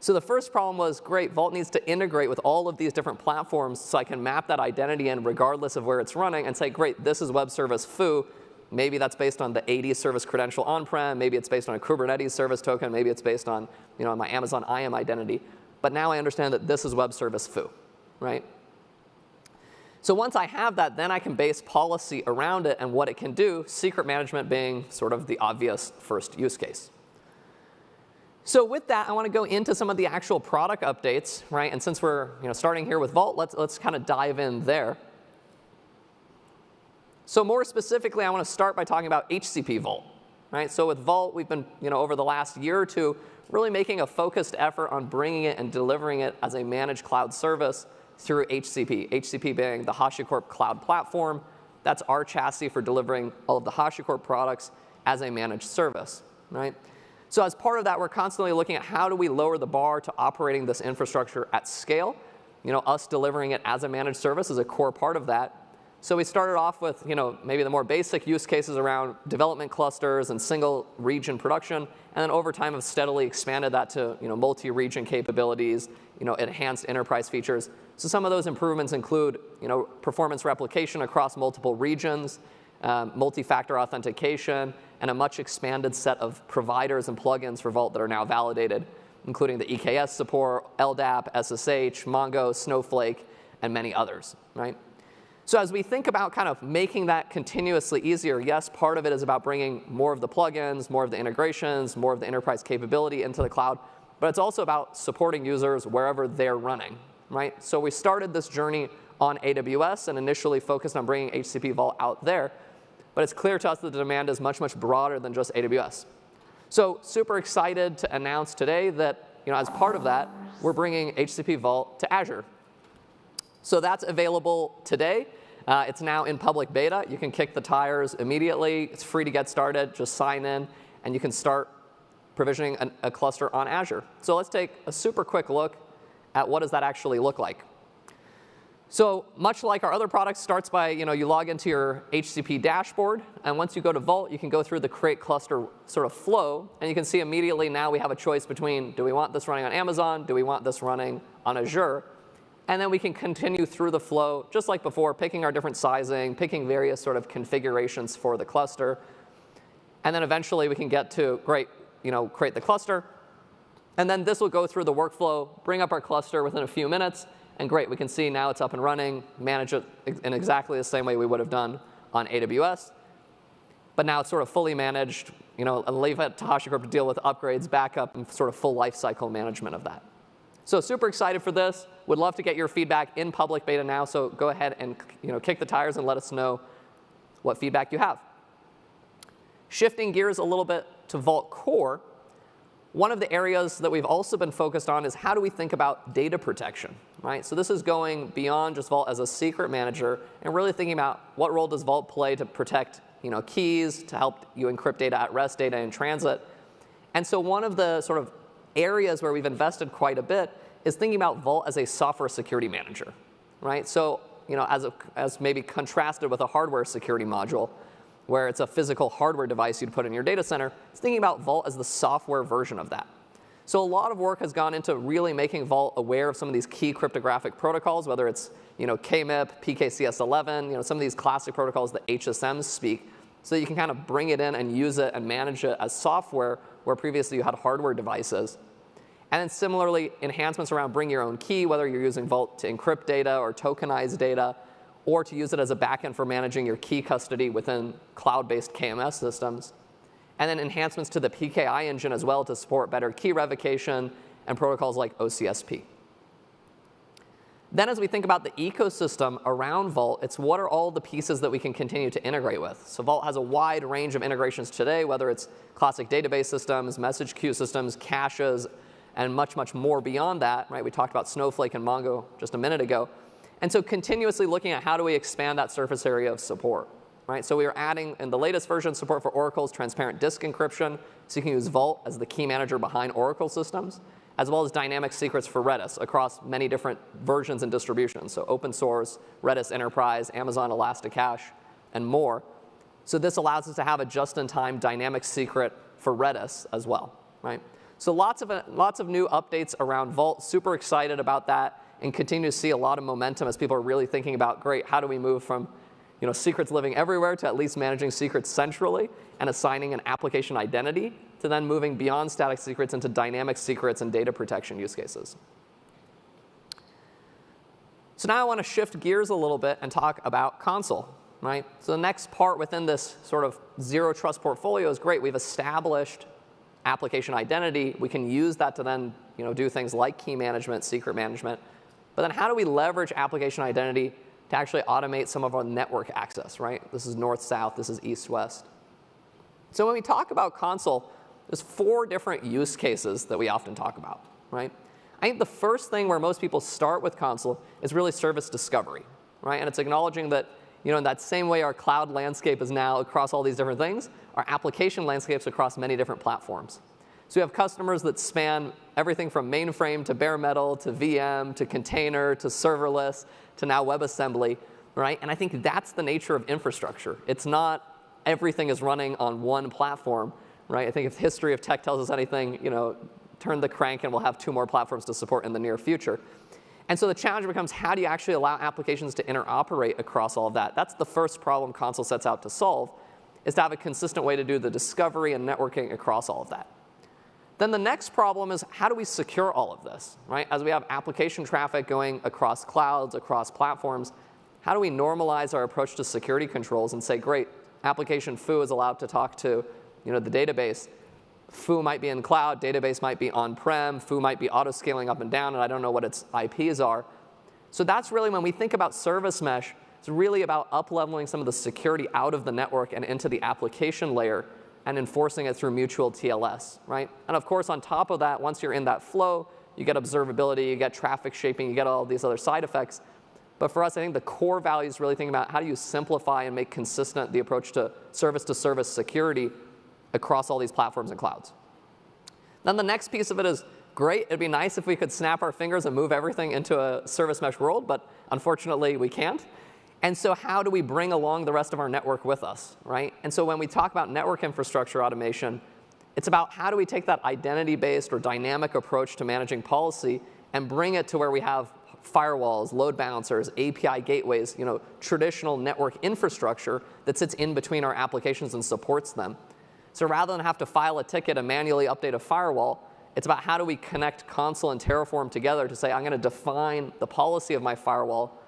So the first problem was, great, Vault needs to integrate with all of these different platforms so I can map that identity in regardless of where it's running and say, great, this is web service foo. Maybe that's based on the AD service credential on-prem. Maybe it's based on a Kubernetes service token. Maybe it's based on my Amazon IAM identity. But now I understand that this is web service foo, right? So once I have that, then I can base policy around it and what it can do, secret management being sort of the obvious first use case. So with that, I want to go into some of the actual product updates, right? And since we're starting here with Vault, let's kind of dive in there. So more specifically, I want to start by talking about HCP Vault, right? So with Vault, we've been over the last year or two really making a focused effort on bringing it and delivering it as a managed cloud service through HCP. HCP being the HashiCorp Cloud Platform. That's our chassis for delivering all of the HashiCorp products as a managed service, right? So as part of that, we're constantly looking at how do we lower the bar to operating this infrastructure at scale. Us delivering it as a managed service is a core part of that. So we started off with maybe the more basic use cases around development clusters and single region production, and then over time have steadily expanded that to multi-region capabilities, enhanced enterprise features. So some of those improvements include performance replication across multiple regions, multi-factor authentication, and a much expanded set of providers and plugins for Vault that are now validated, including the EKS support, LDAP, SSH, Mongo, Snowflake, and many others, right? So as we think about kind of making that continuously easier, yes, part of it is about bringing more of the plugins, more of the integrations, more of the enterprise capability into the cloud, but it's also about supporting users wherever they're running, right? So we started this journey on AWS and initially focused on bringing HCP Vault out there, but it's clear to us that the demand is much, much broader than just AWS. So super excited to announce today that as part of that, we're bringing HCP Vault to Azure. So that's available today. It's now in public beta. You can kick the tires immediately. It's free to get started. Just sign in, and you can start provisioning a cluster on Azure. So let's take a super quick look at what does that actually look like. So much like our other products, starts by you log into your HCP dashboard, and once you go to Vault, you can go through the create cluster sort of flow, and you can see immediately now we have a choice between, do we want this running on Amazon? Do we want this running on Azure? And then we can continue through the flow, just like before, picking our different sizing, picking various sort of configurations for the cluster. And then eventually we can get to, great, create the cluster. And then this will go through the workflow, bring up our cluster within a few minutes. And great, we can see now it's up and running, manage it in exactly the same way we would have done on AWS. But now it's sort of fully managed, and leave it to HashiCorp to deal with upgrades, backup, and sort of full lifecycle management of that. So super excited for this. Would love to get your feedback in public beta now, so go ahead and kick the tires and let us know what feedback you have. Shifting gears a little bit to Vault Core, one of the areas that we've also been focused on is how do we think about data protection, right? So this is going beyond just Vault as a secret manager and really thinking about what role does Vault play to protect keys, to help you encrypt data at rest, data in transit. And so one of the sort of areas where we've invested quite a bit is thinking about Vault as a software security manager, right? So as maybe contrasted with a hardware security module, where it's a physical hardware device you'd put in your data center, it's thinking about Vault as the software version of that. So a lot of work has gone into really making Vault aware of some of these key cryptographic protocols, whether it's KMIP, PKCS11, some of these classic protocols that HSMs speak, so that you can kind of bring it in and use it and manage it as software, where previously you had hardware devices. And then similarly, enhancements around bring your own key, whether you're using Vault to encrypt data or tokenize data, or to use it as a backend for managing your key custody within cloud-based KMS systems. And then enhancements to the PKI engine as well to support better key revocation and protocols like OCSP. Then as we think about the ecosystem around Vault, it's what are all the pieces that we can continue to integrate with. So Vault has a wide range of integrations today, whether it's classic database systems, message queue systems, caches, and much, much more beyond that, right? We talked about Snowflake and Mongo just a minute ago. And so continuously looking at how do we expand that surface area of support, right? So we are adding, in the latest version, support for Oracle's transparent disk encryption, so you can use Vault as the key manager behind Oracle systems, as well as dynamic secrets for Redis across many different versions and distributions. So open source, Redis Enterprise, Amazon Elasticache, and more. So this allows us to have a just-in-time dynamic secret for Redis as well, right? So lots of new updates around Vault. Super excited about that, and continue to see a lot of momentum as people are really thinking about, great, how do we move from secrets living everywhere to at least managing secrets centrally and assigning an application identity, to then moving beyond static secrets into dynamic secrets and data protection use cases. So now I want to shift gears a little bit and talk about Consul, right? So the next part within this sort of zero trust portfolio is great. We've established application identity. We can use that to then do things like key management, secret management. But then how do we leverage application identity to actually automate some of our network access, right? This is north-south, this is east-west. So when we talk about Consul, there's 4 different use cases that we often talk about, right? I think the first thing where most people start with Consul is really service discovery, right? And it's acknowledging that in that same way our cloud landscape is now across all these different things, our application landscape's across many different platforms. So we have customers that span everything from mainframe to bare metal to VM to container to serverless to now WebAssembly, right? And I think that's the nature of infrastructure. It's not everything is running on one platform, right? I think if history of tech tells us anything, turn the crank and we'll have 2 more platforms to support in the near future. And so the challenge becomes, how do you actually allow applications to interoperate across all of that? That's the first problem Consul sets out to solve, is to have a consistent way to do the discovery and networking across all of that. Then the next problem is, how do we secure all of this, right? As we have application traffic going across clouds, across platforms, how do we normalize our approach to security controls and say, great, application foo is allowed to talk to the database. Foo might be in cloud, database might be on-prem, foo might be auto-scaling up and down, and I don't know what its IPs are. So that's really, when we think about service mesh, it's really about up-leveling some of the security out of the network and into the application layer and enforcing it through mutual TLS, right? And of course, on top of that, once you're in that flow, you get observability, you get traffic shaping, you get all these other side effects. But for us, I think the core value is really thinking about how do you simplify and make consistent the approach to service security across all these platforms and clouds. Then the next piece of it is, great, it'd be nice if we could snap our fingers and move everything into a service mesh world, but unfortunately we can't. And so how do we bring along the rest of our network with us, right? And so when we talk about network infrastructure automation, it's about how do we take that identity-based or dynamic approach to managing policy and bring it to where we have firewalls, load balancers, API gateways, traditional network infrastructure that sits in between our applications and supports them. So rather than have to file a ticket and manually update a firewall, it's about how do we connect Consul and Terraform together to say, I'm going to define the policy of my firewall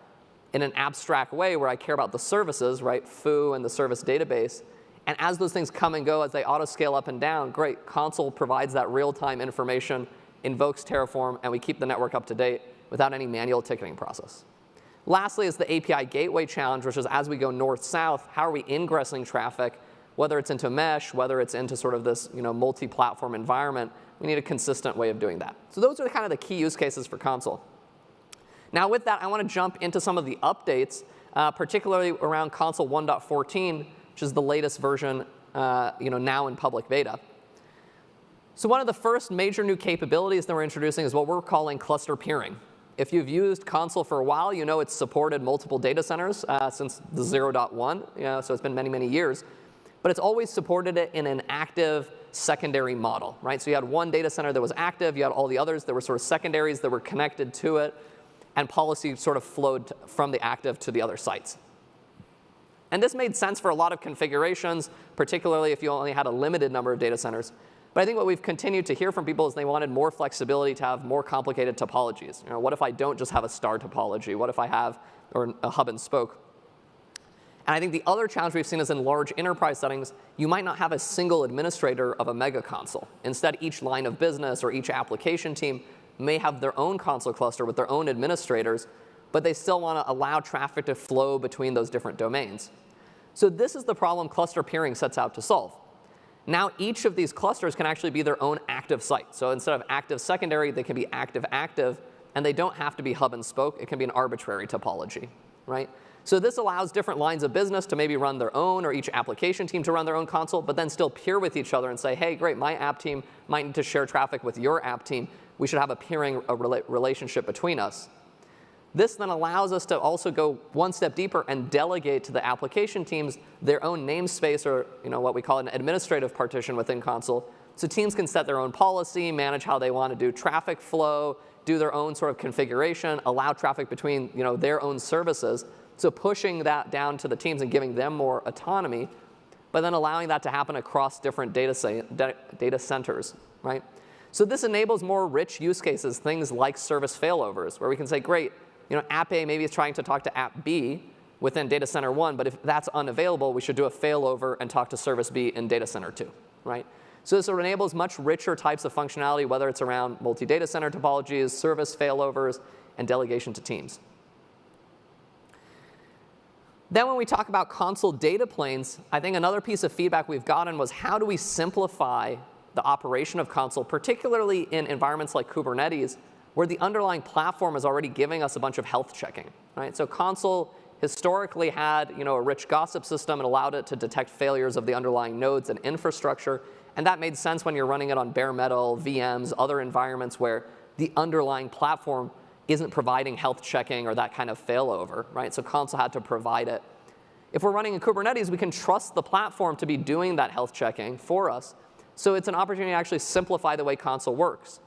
in an abstract way where I care about the services, right, foo and the service database. And as those things come and go, as they auto-scale up and down, great, Consul provides that real-time information invokes Terraform, and we keep the network up to date without any manual ticketing process. Lastly is the API gateway challenge, which is as we go north-south, how are we ingressing traffic, whether it's into mesh, whether it's into sort of this multi-platform environment. We need a consistent way of doing that. So those are kind of the key use cases for console. Now with that, I want to jump into some of the updates, particularly around console 1.14, which is the latest version now in public beta. So one of the first major new capabilities that we're introducing is what we're calling cluster peering. If you've used console for a while, you know it's supported multiple data centers since the 0.1, so it's been many, many years. But it's always supported it in an active secondary model, right? So you had one data center that was active, you had all the others that were sort of secondaries that were connected to it, and policy sort of flowed from the active to the other sites. And this made sense for a lot of configurations, particularly if you only had a limited number of data centers. But I think what we've continued to hear from people is they wanted more flexibility to have more complicated topologies. What if I don't just have a star topology? What if I have a hub and spoke? And I think the other challenge we've seen is in large enterprise settings, you might not have a single administrator of a mega console. Instead, each line of business or each application team may have their own console cluster with their own administrators, but they still want to allow traffic to flow between those different domains. So this is the problem cluster peering sets out to solve. Now each of these clusters can actually be their own active site. So instead of active secondary, they can be active, and they don't have to be hub and spoke. It can be an arbitrary topology, right? So this allows different lines of business to maybe run their own, or each application team to run their own console, but then still peer with each other and say, hey, great, my app team might need to share traffic with your app team. We should have a peering relationship between us. This then allows us to also go one step deeper and delegate to the application teams their own namespace, or what we call an administrative partition within console. So teams can set their own policy, manage how they want to do traffic flow, do their own sort of configuration, allow traffic between their own services. So pushing that down to the teams and giving them more autonomy, but then allowing that to happen across different data centers, right? So this enables more rich use cases, things like service failovers, where we can say, great, app A maybe is trying to talk to app B within data center 1, but if that's unavailable, we should do a failover and talk to service B in data center 2, right? So this enables much richer types of functionality, whether it's around multi-data center topologies, service failovers, and delegation to teams. Then when we talk about console data planes, I think another piece of feedback we've gotten was how do we simplify the operation of console, particularly in environments like Kubernetes, where the underlying platform is already giving us a bunch of health checking, right? So console historically had a rich gossip system and allowed it to detect failures of the underlying nodes and infrastructure. And that made sense when you're running it on bare metal, VMs, other environments where the underlying platform isn't providing health checking or that kind of failover, right? So console had to provide it. If we're running in Kubernetes, we can trust the platform to be doing that health checking for us. So it's an opportunity to actually simplify the way console works.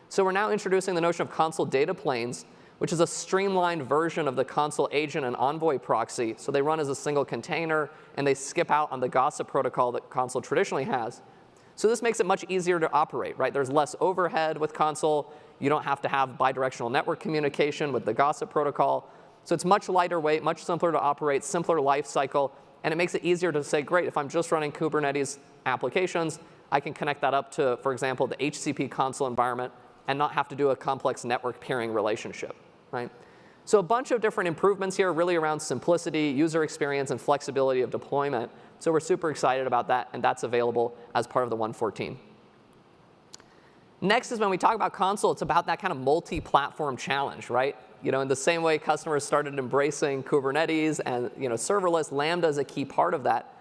So we're now introducing the notion of console data planes, which is a streamlined version of the console agent and Envoy proxy. So they run as a single container, and they skip out on the gossip protocol that console traditionally has. So this makes it much easier to operate, right? There's less overhead with console. You don't have to have bidirectional network communication with the gossip protocol. So it's much lighter weight, much simpler to operate, simpler life cycle, and it makes it easier to say, great, if I'm just running Kubernetes applications, I can connect that up to, for example, the HCP console environment and not have to do a complex network peering relationship, right? So a bunch of different improvements here really around simplicity, user experience, and flexibility of deployment. So we're super excited about that, and that's available as part of the 1.14. Next is when we talk about console, it's about that kind of multi-platform challenge, right? In the same way customers started embracing Kubernetes and serverless, Lambda is a key part of that.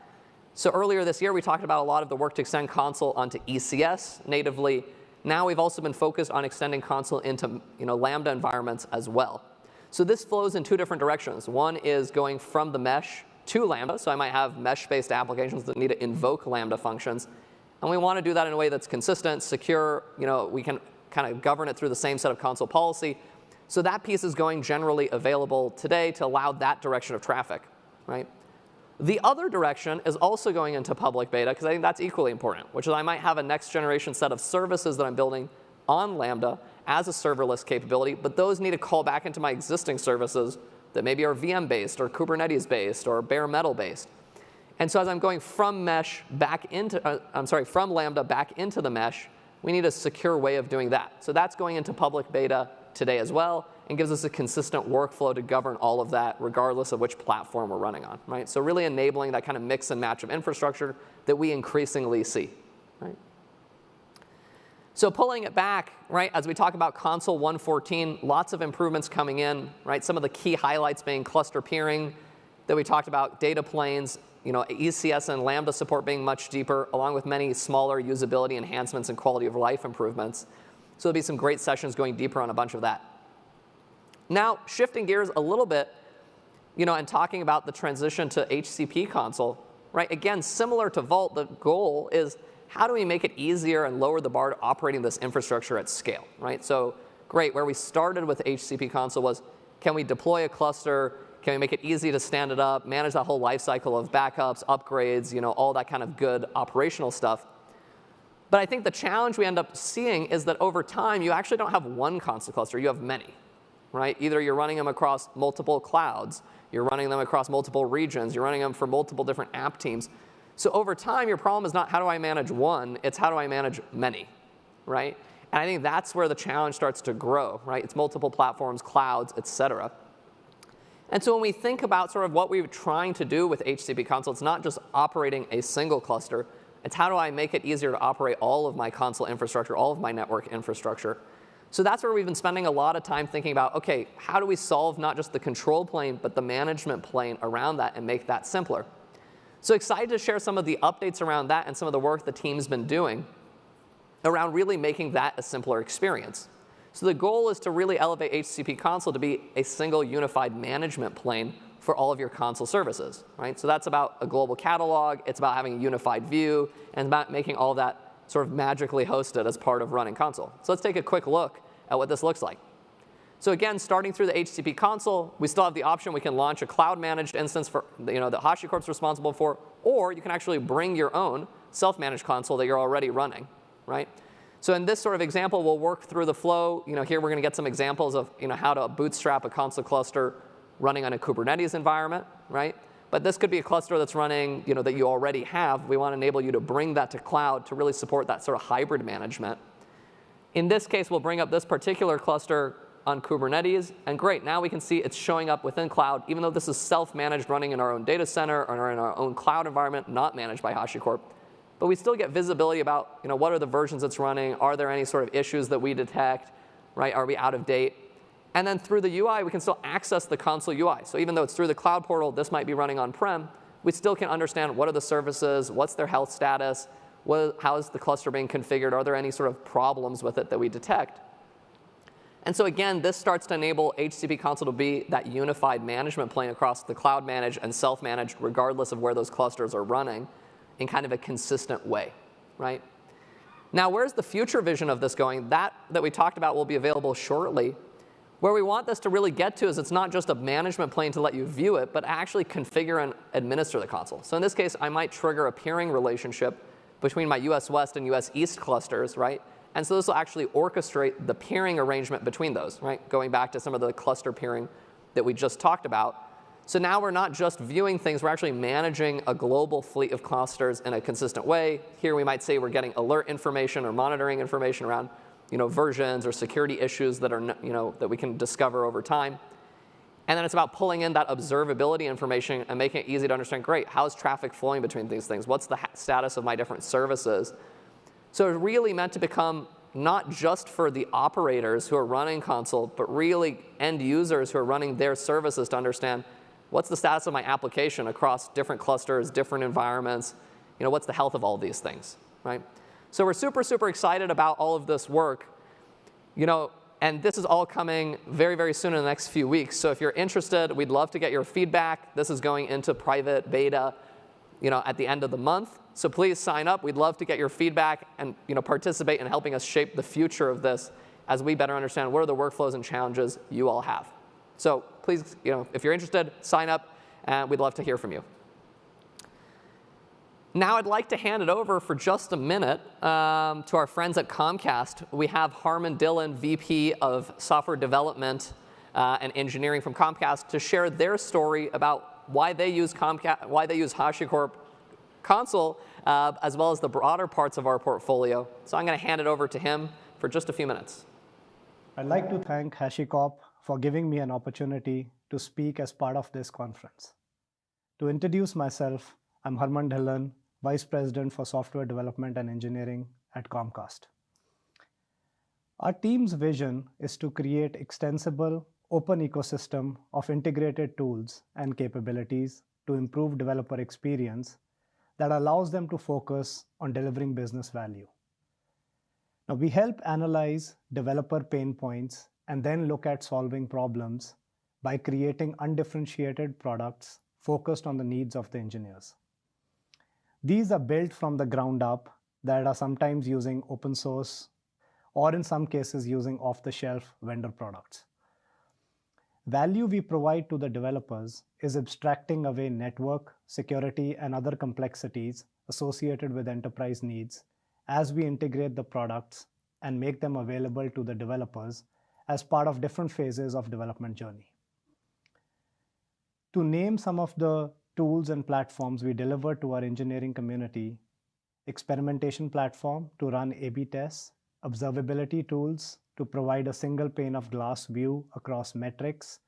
So earlier this year, we talked about a lot of the work to extend console onto ECS natively. Now we've also been focused on extending console into Lambda environments as well. So this flows in two different directions. One is going from the mesh to Lambda. So I might have mesh-based applications that need to invoke Lambda functions. And we want to do that in a way that's consistent, secure. We can kind of govern it through the same set of console policy. So that piece is going generally available today to allow that direction of traffic, right? The other direction is also going into public beta, because I think that's equally important, which is I might have a next generation set of services that I'm building on Lambda as a serverless capability, but those need to call back into my existing services that maybe are VM-based or Kubernetes-based or bare metal-based. And so as I'm going from mesh back into, from Lambda back into the mesh, We need a secure way of doing that. So that's going into public beta today as well, and gives us a consistent workflow to govern all of that regardless of which platform we're running on, right? So really enabling that kind of mix and match of infrastructure that we increasingly see, right? So pulling it back, right, as we talk about console 114, lots of improvements coming in, right? Some of the key highlights being cluster peering that we talked about, data planes, ECS and Lambda support being much deeper, along with many smaller usability enhancements and quality of life improvements. So there'll be some great sessions going deeper on a bunch of that. Now, shifting gears a little bit, and talking about the transition to HCP console, right? Again, similar to Vault, the goal is how do we make it easier and lower the bar to operating this infrastructure at scale, right? So great, where we started with HCP console was, can we deploy a cluster? Can we make it easy to stand it up, manage that whole life cycle of backups, upgrades, all that kind of good operational stuff? But I think the challenge we end up seeing is that over time, you actually don't have one console cluster, you have many, right? Either you're running them across multiple clouds, you're running them across multiple regions, you're running them for multiple different app teams. So over time, your problem is not how do I manage one, it's how do I manage many, right? And I think that's where the challenge starts to grow, right? It's multiple platforms, clouds, et cetera. And so when we think about sort of what we're trying to do with HCP console, it's not just operating a single cluster. It's how do I make it easier to operate all of my console infrastructure, all of my network infrastructure. So that's where we've been spending a lot of time thinking about, OK, how do we solve not just the control plane, but the management plane around that and make that simpler? So excited to share some of the updates around that and some of the work the team's been doing around really making that a simpler experience. So the goal is to really elevate HCP console to be a single unified management plane for all of your console services, right? So that's about a global catalog, it's about having a unified view, and about making all that sort of magically hosted as part of running console. So let's take a quick look at what this looks like. So again, starting through the HCP console, we still have the option we can launch a cloud-managed instance for, that HashiCorp's responsible for, or you can actually bring your own self-managed console that you're already running, right? So in this sort of example, we'll work through the flow. Here we're going to get some examples of how to bootstrap a console cluster running on a Kubernetes environment, right? But this could be a cluster that's running, that you already have. We want to enable you to bring that to cloud to really support that sort of hybrid management. In this case, we'll bring up this particular cluster on Kubernetes, and great, now we can see it's showing up within cloud, even though this is self-managed running in our own data center or in our own cloud environment, not managed by HashiCorp. But we still get visibility about what are the versions it's running, are there any sort of issues that we detect, right? Are we out of date? And then through the UI, we can still access the console UI. So even though it's through the cloud portal, this might be running on-prem, we still can understand what are the services, what's their health status, how is the cluster being configured, are there any sort of problems with it that we detect? And so again, this starts to enable HCP console to be that unified management plane across the cloud managed and self-managed, regardless of where those clusters are running, in kind of a consistent way, right? Now, where's the future vision of this going? That we talked about will be available shortly. Where we want this to really get to is it's not just a management plane to let you view it, but actually configure and administer the console. So in this case, I might trigger a peering relationship between my US West and US East clusters, right? And so this will actually orchestrate the peering arrangement between those, right? Going back to some of the cluster peering that we just talked about. So now we're not just viewing things, we're actually managing a global fleet of clusters in a consistent way. Here we might say we're getting alert information or monitoring information around versions or security issues that are that we can discover over time. And then it's about pulling in that observability information and making it easy to understand, great, how's traffic flowing between these things? What's the status of my different services? So it's really meant to become not just for the operators who are running console, but really end users who are running their services to understand what's the status of my application across different clusters, different environments, what's the health of all of these things, right? So we're super, super excited about all of this work, and this is all coming very, very soon in the next few weeks. So if you're interested, we'd love to get your feedback. This is going into private beta, at the end of the month. So please sign up. We'd love to get your feedback and participate in helping us shape the future of this as we better understand what are the workflows and challenges you all have. So please, if you're interested, sign up, and we'd love to hear from you. Now I'd like to hand it over for just a minute to our friends at Comcast. We have Harman Dillon, VP of Software Development and Engineering from Comcast, to share their story about why they use HashiCorp console, as well as the broader parts of our portfolio. So I'm going to hand it over to him for just a few minutes. I'd like to thank HashiCorp for giving me an opportunity to speak as part of this conference. To introduce myself, I'm Harman Dhillon, Vice President for Software Development and Engineering at Comcast. Our team's vision is to create extensible, open ecosystem of integrated tools and capabilities to improve developer experience that allows them to focus on delivering business value. Now, we help analyze developer pain points and then look at solving problems by creating undifferentiated products focused on the needs of the engineers. These are built from the ground up that are sometimes using open source or in some cases using off-the-shelf vendor products. Value we provide to the developers is abstracting away network, security, and other complexities associated with enterprise needs as we integrate the products and make them available to the developers as part of different phases of development journey. To name some of the tools and platforms we deliver to our engineering community: experimentation platform to run A/B tests, observability tools to provide a single pane of glass view across metrics,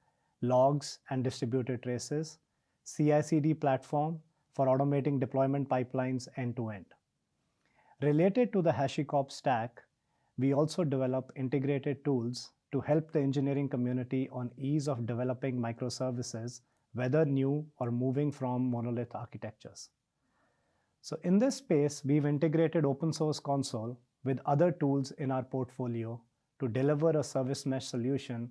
logs, and distributed traces, CI/CD platform for automating deployment pipelines end-to-end. Related to the HashiCorp stack, we also develop integrated tools to help the engineering community on ease of developing microservices, whether new or moving from monolith architectures. So in this space, we've integrated open source console with other tools in our portfolio to deliver a service mesh solution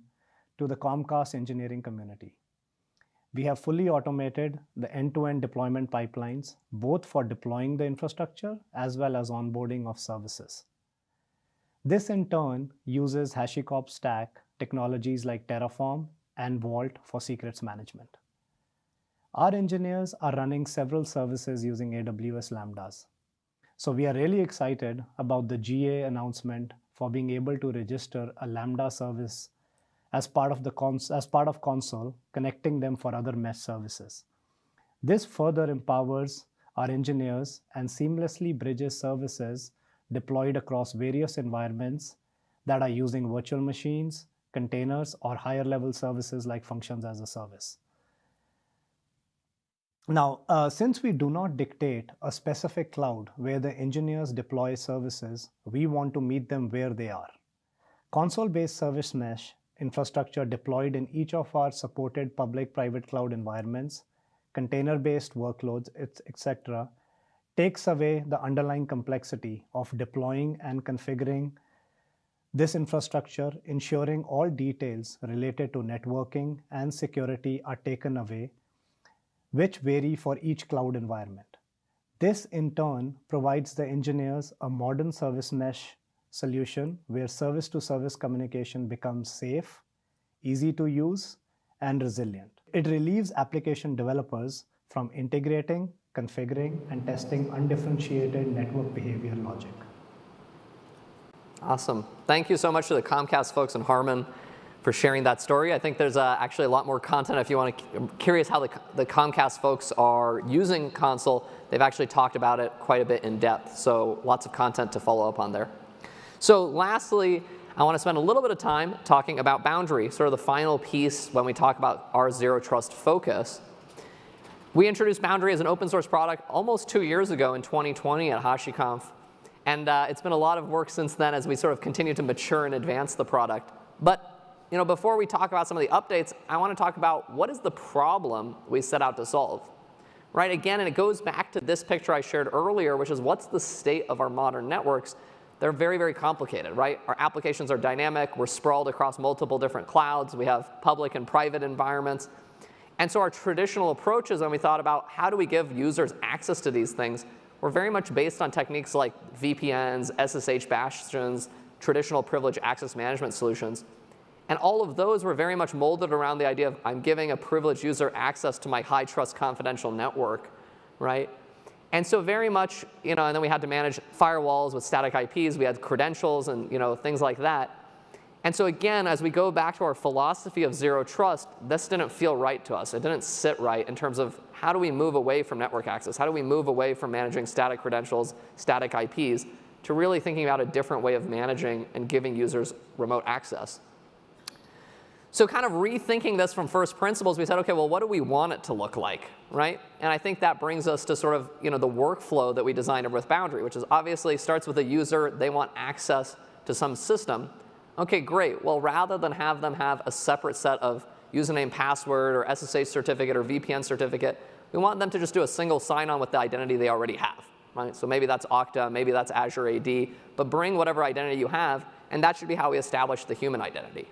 to the Comcast engineering community. We have fully automated the end-to-end deployment pipelines, both for deploying the infrastructure as well as onboarding of services. This in turn uses HashiCorp stack technologies like Terraform and Vault for secrets management. Our engineers are running several services using AWS Lambdas. So we are really excited about the GA announcement for being able to register a Lambda service as part of console, connecting them for other mesh services. This further empowers our engineers and seamlessly bridges services deployed across various environments that are using virtual machines, containers, or higher level services like functions as a service. Now, since we do not dictate a specific cloud where the engineers deploy services, we want to meet them where they are. Console-based service mesh infrastructure deployed in each of our supported public-private cloud environments, container-based workloads, etc., takes away the underlying complexity of deploying and configuring this infrastructure, ensuring all details related to networking and security are taken away, which vary for each cloud environment. This in turn provides the engineers a modern service mesh solution where service-to-service communication becomes safe, easy to use, and resilient. It relieves application developers from integrating, configuring, and testing undifferentiated network behavior logic. Awesome. Thank you so much to the Comcast folks and Harman for sharing that story. I think there's actually a lot more content if you want to. I'm curious how the Comcast folks are using console. They've actually talked about it quite a bit in depth, so lots of content to follow up on there. So lastly, I want to spend a little bit of time talking about Boundary, sort of the final piece when we talk about our zero trust focus. We introduced Boundary as an open source product almost 2 years ago in 2020 at HashiConf. And it's been a lot of work since then as we sort of continue to mature and advance the product. But before we talk about some of the updates, I want to talk about what is the problem we set out to solve. Right? Again, and it goes back to this picture I shared earlier, which is what's the state of our modern networks? They're very, very complicated, right? Our applications are dynamic. We're sprawled across multiple different clouds. We have public and private environments. And so our traditional approaches when we thought about how do we give users access to these things were very much based on techniques like VPNs, SSH bastions, traditional privileged access management solutions. And all of those were very much molded around the idea of I'm giving a privileged user access to my high trust confidential network, right? And so very much, and then we had to manage firewalls with static IPs. We had credentials and things like that. And so again, as we go back to our philosophy of zero trust, this didn't feel right to us. It didn't sit right in terms of how do we move away from network access? How do we move away from managing static credentials, static IPs, to really thinking about a different way of managing and giving users remote access? So kind of rethinking this from first principles, we said, OK, well, what do we want it to look like, right? And I think that brings us to sort of the workflow that we designed with Boundary, which is obviously starts with a user. They want access to some system. OK, great. Well, rather than have them have a separate set of username, password, or SSH certificate, or VPN certificate, we want them to just do a single sign-on with the identity they already have, right? So maybe that's Okta, maybe that's Azure AD, but bring whatever identity you have, and that should be how we establish the human identity.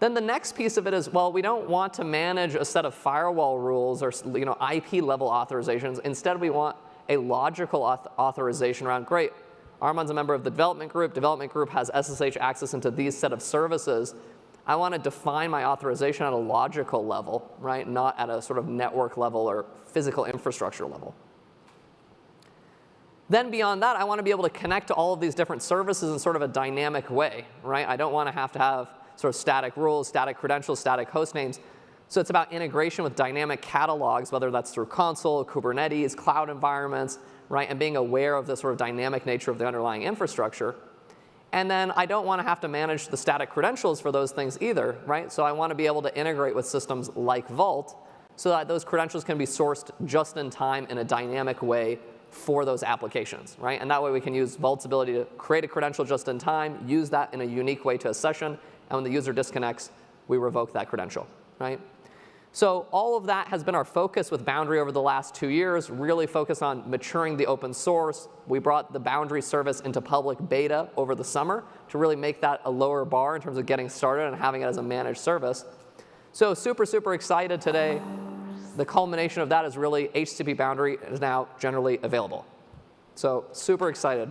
Then the next piece of it is, well, we don't want to manage a set of firewall rules or IP-level authorizations. Instead, we want a logical authorization around, great, Armon's a member of the development group has SSH access into these set of services. I want to define my authorization at a logical level, right? Not at a sort of network level or physical infrastructure level. Then beyond that, I want to be able to connect to all of these different services in sort of a dynamic way, right? I don't want to have sort of static rules, static credentials, static host names. So it's about integration with dynamic catalogs, whether that's through console, Kubernetes, cloud environments, right? And being aware of the sort of dynamic nature of the underlying infrastructure. And then I don't want to have to manage the static credentials for those things either, right? So I want to be able to integrate with systems like Vault so that those credentials can be sourced just in time in a dynamic way for those applications, right? And that way we can use Vault's ability to create a credential just in time, use that in a unique way to a session, and when the user disconnects, we revoke that credential, right? So all of that has been our focus with Boundary over the last 2 years, really focused on maturing the open source. We brought the Boundary service into public beta over the summer to really make that a lower bar in terms of getting started and having it as a managed service. So super, super excited today. The culmination of that is really HCP Boundary is now generally available. So super excited.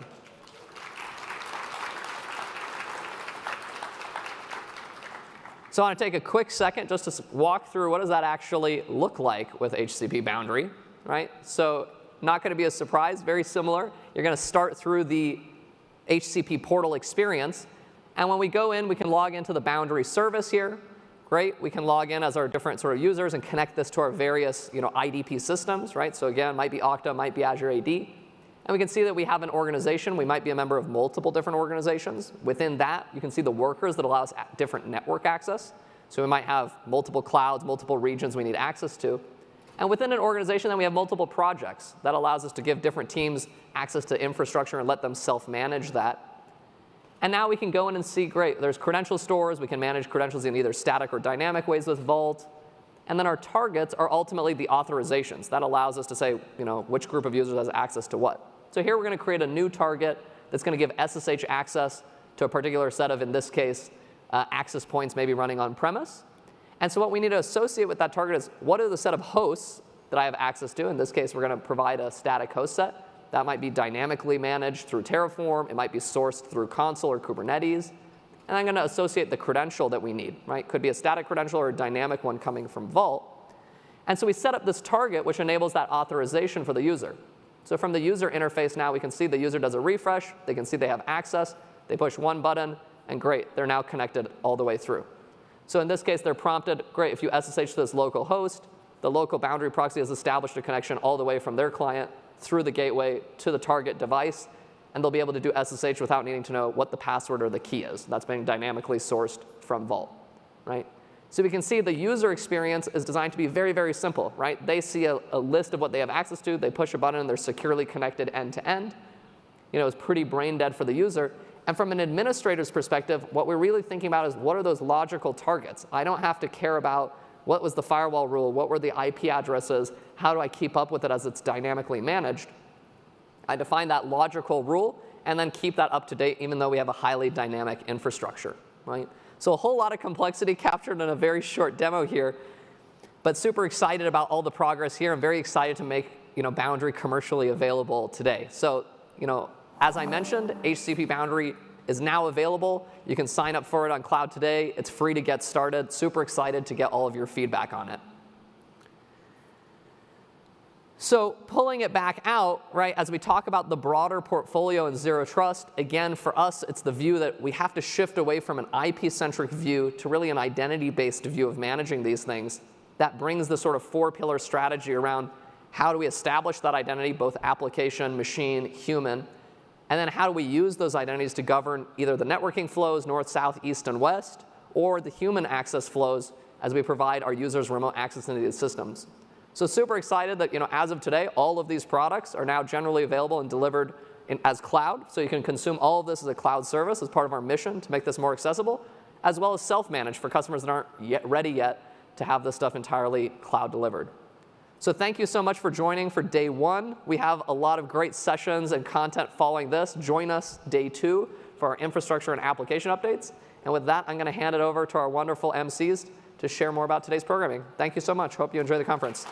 So I want to take a quick second just to walk through what does that actually look like with HCP Boundary, right? So not going to be a surprise, very similar. You're going to start through the HCP portal experience. And when we go in, we can log into the Boundary service here. Great. We can log in as our different sort of users and connect this to our various IDP systems, right? So again, might be Okta, might be Azure AD. And we can see that we have an organization. We might be a member of multiple different organizations. Within that, you can see the workers that allow us different network access. So we might have multiple clouds, multiple regions we need access to. And within an organization, then we have multiple projects. That allows us to give different teams access to infrastructure and let them self-manage that. And now we can go in and see, great, there's credential stores. We can manage credentials in either static or dynamic ways with Vault. And then our targets are ultimately the authorizations. That allows us to say, which group of users has access to what. So here we're going to create a new target that's going to give SSH access to a particular set of, in this case, access points maybe running on-premise. And so what we need to associate with that target is what are the set of hosts that I have access to. In this case, we're going to provide a static host set. That might be dynamically managed through Terraform. It might be sourced through console or Kubernetes. And I'm going to associate the credential that we need, right? Could be a static credential or a dynamic one coming from Vault. And so we set up this target, which enables that authorization for the user. So from the user interface now, we can see the user does a refresh. They can see they have access. They push one button, and great, they're now connected all the way through. So in this case, they're prompted, great, if you SSH to this local host, the local Boundary proxy has established a connection all the way from their client through the gateway to the target device, and they'll be able to do SSH without needing to know what the password or the key is. That's being dynamically sourced from Vault, right? So we can see the user experience is designed to be very, very simple, right? They see a list of what they have access to. They push a button, and they're securely connected end to end. It's pretty brain dead for the user. And from an administrator's perspective, what we're really thinking about is what are those logical targets? I don't have to care about what was the firewall rule, what were the IP addresses, how do I keep up with it as it's dynamically managed. I define that logical rule and then keep that up to date even though we have a highly dynamic infrastructure, right? So a whole lot of complexity captured in a very short demo here, but super excited about all the progress here. I'm very excited to make Boundary commercially available today. So as I mentioned, HCP Boundary is now available. You can sign up for it on Cloud today. It's free to get started. Super excited to get all of your feedback on it. So pulling it back out, right, as we talk about the broader portfolio and zero trust, again, for us, it's the view that we have to shift away from an IP-centric view to really an identity-based view of managing these things. That brings the sort of four-pillar strategy around how do we establish that identity, both application, machine, human, and then how do we use those identities to govern either the networking flows, north, south, east, and west, or the human access flows as we provide our users remote access into these systems. So super excited that as of today, all of these products are now generally available and delivered as cloud. So you can consume all of this as a cloud service as part of our mission to make this more accessible, as well as self-managed for customers that aren't ready yet to have this stuff entirely cloud delivered. So thank you so much for joining for day 1. We have a lot of great sessions and content following this. Join us day 2 for our infrastructure and application updates. And with that, I'm going to hand it over to our wonderful MCs to share more about today's programming. Thank you so much. Hope you enjoy the conference.